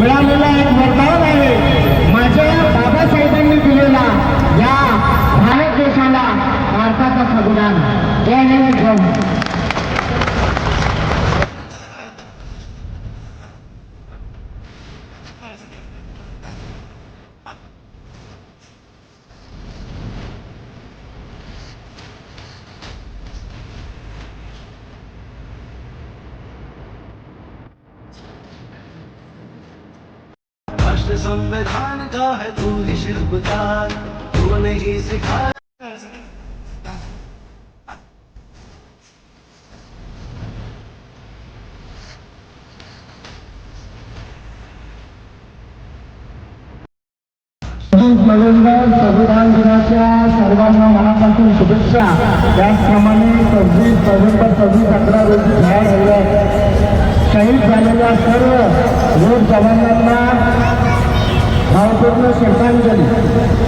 मिळालेला एक वरदान आहे माझ्या बाबासाहेबांनी दिलेला या भारत देशाला भारताचा संविधान. जय हिंद जय भारत. राष्ट्र संविधान का है तू ही शिल्पकार, तूने ही सिखाया. नोव्हेंबर संविधान दिनाच्या सर्वांना मनापासून शुभेच्छा. त्याचप्रमाणे 26 नोव्हेंबर 26-11 रोजी तयार झालेल्या शहीद झालेल्या सर्व वीर जवानांना भावपूर्ण श्रद्धांजली.